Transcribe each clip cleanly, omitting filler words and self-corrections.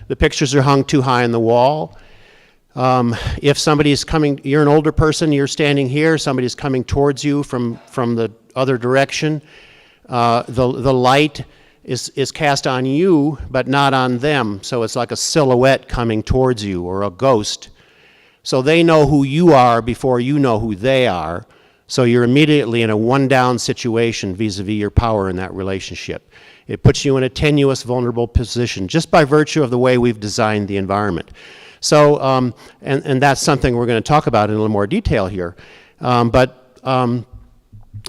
the pictures are hung too high on the wall. If somebody's coming, you're an older person, you're standing here, somebody's coming towards you from the other direction, the light is cast on you, but not on them, so it's like a silhouette coming towards you, or a ghost. So they know who you are before you know who they are, so you're immediately in a one-down situation vis-a-vis your power in that relationship. It puts you in a tenuous, vulnerable position, just by virtue of the way we've designed the environment. So, and that's something we're going to talk about in a little more detail here.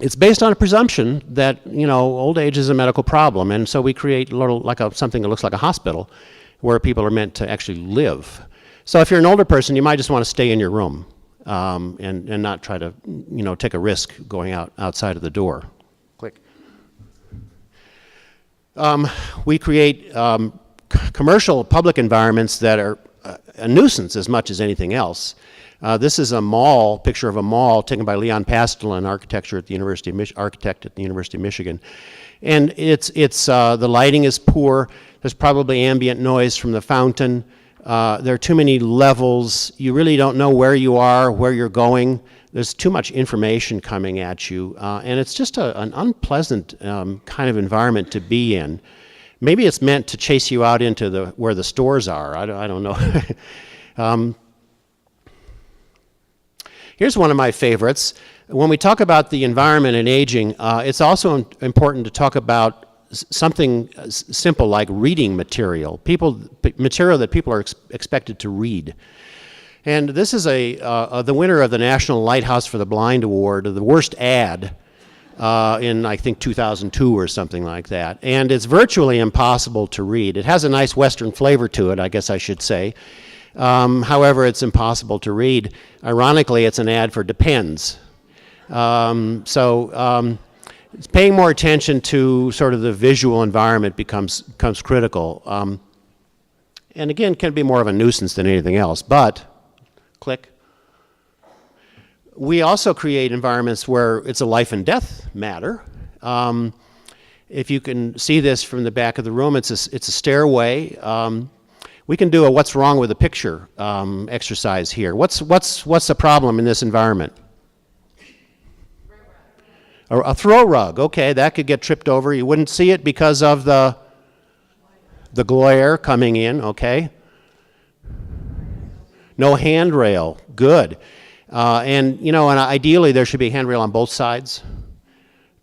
It's based on a presumption that, you know, old age is a medical problem, and so we create a little, like something that looks like a hospital where people are meant to actually live. So if you're an older person, you might just want to stay in your room and not try to, you know, take a risk going outside of the door. Click. We create commercial public environments that are a nuisance as much as anything else. This is a mall, picture of a mall taken by Leon Pastelin, architect at the University of Michigan. And the lighting is poor. There's probably ambient noise from the fountain. There are too many levels. You really don't know where you are, where you're going. There's too much information coming at you. And it's just an unpleasant kind of environment to be in. Maybe it's meant to chase you out into where the stores are. I don't know. Here's one of my favorites. When we talk about the environment and aging, it's also important to talk about something simple like reading material. Material that people are expected to read. And this is the winner of the National Lighthouse for the Blind Award, the worst ad in, I think, 2002 or something like that. And it's virtually impossible to read. It has a nice Western flavor to it, I guess I should say. However, it's impossible to read. Ironically, it's an ad for Depends. It's paying more attention to sort of the visual environment becomes critical. And again, can be more of a nuisance than anything else, but, click. We also create environments where it's a life and death matter. If you can see this from the back of the room, it's a stairway. We can do a what's wrong with the picture exercise here. What's the problem in this environment? A throw rug. Okay, that could get tripped over. You wouldn't see it because of the glare coming in. Okay. No handrail. Good. And ideally there should be a handrail on both sides.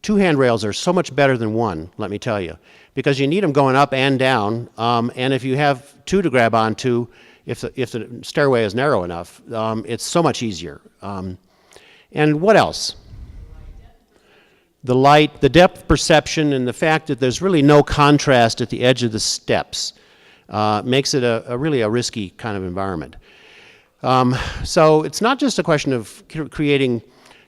2 handrails are so much better than 1, let me tell you, because you need them going up and down, and if you have 2 to grab onto, if the stairway is narrow enough, it's so much easier. And what else? The light, the depth perception, and the fact that there's really no contrast at the edge of the steps makes it really a risky kind of environment. So it's not just a question of creating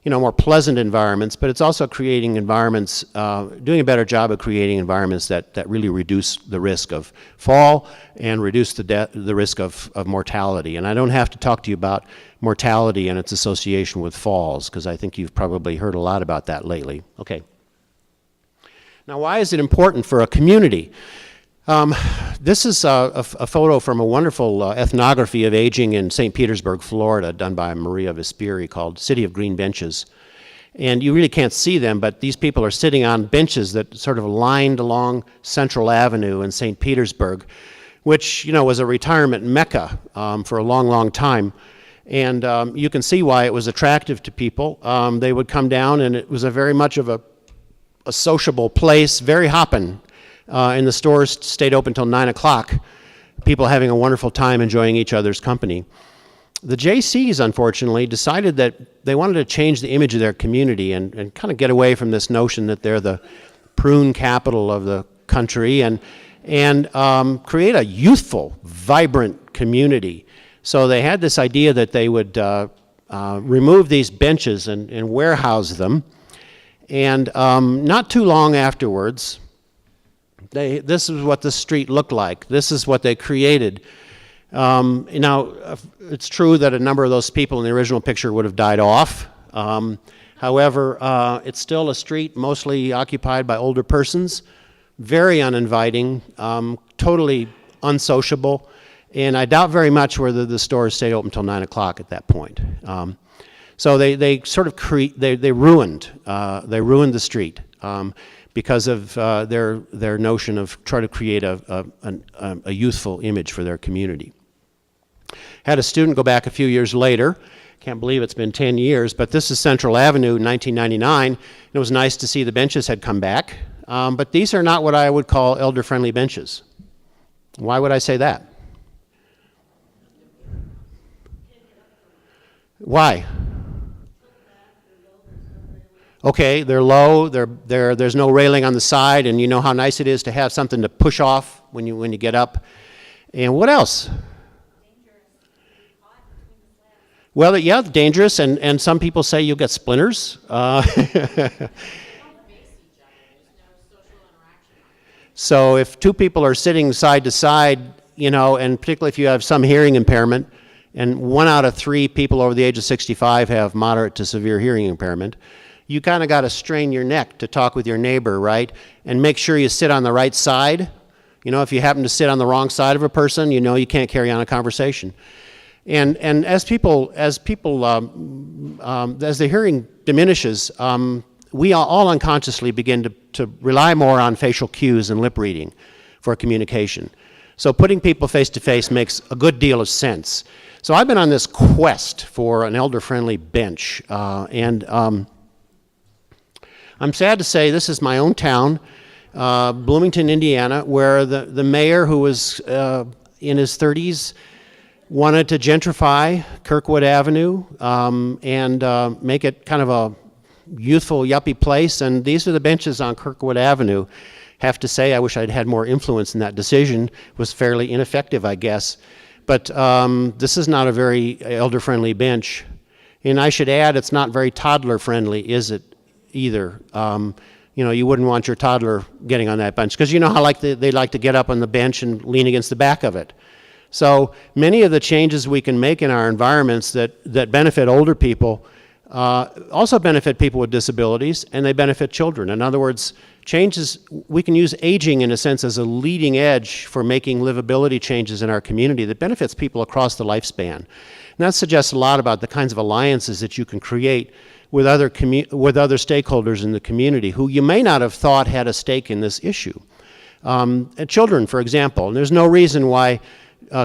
more pleasant environments, but it's also creating environments, doing a better job of creating environments that really reduce the risk of fall and reduce the risk of mortality. And I don't have to talk to you about mortality and its association with falls, because I think you've probably heard a lot about that lately. Okay. Now, why is it important for a community? This is a photo from a wonderful ethnography of aging in St. Petersburg, Florida, done by Maria Vespiri, called City of Green Benches. And you really can't see them, but these people are sitting on benches that sort of lined along Central Avenue in St. Petersburg, which, was a retirement mecca for a long, long time. And you can see why it was attractive to people. They would come down, and it was very much of a sociable place, very hoppin'. And the stores stayed open until 9 o'clock, people having a wonderful time enjoying each other's company. The JCs, unfortunately, decided that they wanted to change the image of their community and kind of get away from this notion that they're the prune capital of the country and create a youthful, vibrant community. So they had this idea that they would remove these benches and warehouse them. And not too long afterwards, this is what the street looked like. This is what they created. Now, it's true that a number of those people in the original picture would have died off. However, it's still a street mostly occupied by older persons, very uninviting, totally unsociable. And I doubt very much whether the stores stayed open until 9 o'clock at that point. So they sort of they ruined the street because of their notion of trying to create a youthful image for their community. Had a student go back a few years later. Can't believe it's been 10 years, but this is Central Avenue in 1999. It was nice to see the benches had come back, but these are not what I would call elder-friendly benches. Why would I say that? Why? Okay, they're low, there's no railing on the side, and you know how nice it is to have something to push off when you get up. And what else? Well, yeah, dangerous, and some people say you'll get splinters. So if two people are sitting side to side, you know, and particularly if you have some hearing impairment, and 1 out of 3 people over the age of 65 have moderate to severe hearing impairment, you kind of got to strain your neck to talk with your neighbor, right? And make sure you sit on the right side. You know, if you happen to sit on the wrong side of a person, you know you can't carry on a conversation. And as the hearing diminishes, we all unconsciously begin to rely more on facial cues and lip reading for communication. So putting people face to face makes a good deal of sense. So I've been on this quest for an elder-friendly bench, and I'm sad to say this is my own town, Bloomington, Indiana, where the mayor, who was in his 30s, wanted to gentrify Kirkwood Avenue and make it kind of a youthful, yuppie place, and these are the benches on Kirkwood Avenue. Have to say, I wish I'd had more influence in that decision. It was fairly ineffective, I guess. But this is not a very elder-friendly bench. And I should add, it's not very toddler-friendly, is it, either? You know, you wouldn't want your toddler getting on that bench, because you know how they like to get up on the bench and lean against the back of it. So many of the changes we can make in our environments that benefit older people also benefit people with disabilities, and they benefit children. In other words, changes, we can use aging in a sense as a leading edge for making livability changes in our community that benefits people across the lifespan. And that suggests a lot about the kinds of alliances that you can create with other stakeholders in the community who you may not have thought had a stake in this issue. Children, for example, and there's no reason why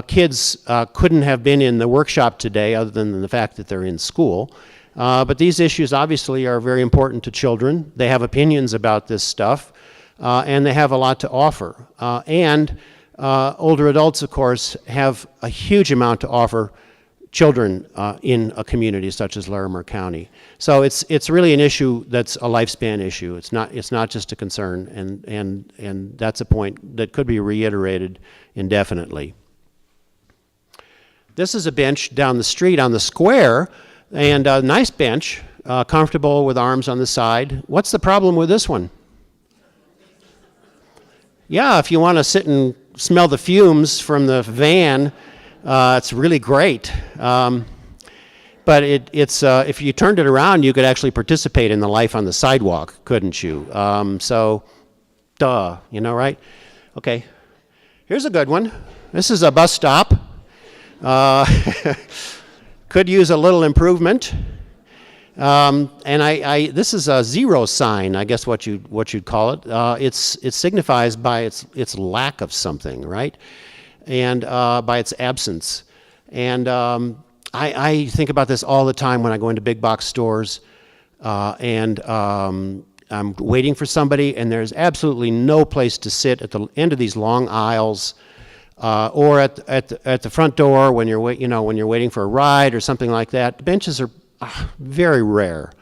kids couldn't have been in the workshop today other than the fact that they're in school. But these issues obviously are very important to children. They have opinions about this stuff, and they have a lot to offer. And older adults, of course, have a huge amount to offer children in a community such as Larimer County. So it's really an issue that's a lifespan issue. It's not just a concern, and that's a point that could be reiterated indefinitely. This is a bench down the street on the square, and a nice bench, comfortable with arms on the side. What's the problem with this one? Yeah, if you want to sit and smell the fumes from the van, it's really great. But it's if you turned it around, you could actually participate in the life on the sidewalk, couldn't you? So, duh, you know, right? Okay, here's a good one. This is a bus stop. Could use a little improvement. And this is a zero sign, I guess what you'd call it. It signifies by its lack of something, right? And by its absence. And I think about this all the time when I go into big box stores, and I'm waiting for somebody, and there's absolutely no place to sit at the end of these long aisles, or at the front door when you're waiting for a ride or something like that. Benches are very rare.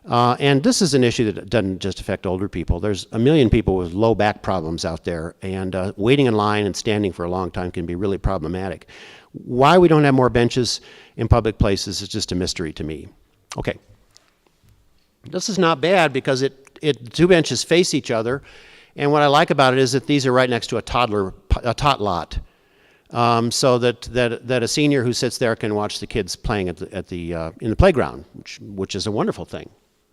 And this is an issue that doesn't just affect older people. There's a million people with low back problems out there, and waiting in line and standing for a long time can be really problematic. Why we don't have more benches in public places is just a mystery to me. Okay. This is not bad because two benches face each other, and what I like about it is that these are right next to a tot lot. So that a senior who sits there can watch the kids playing in the playground, which is a wonderful thing.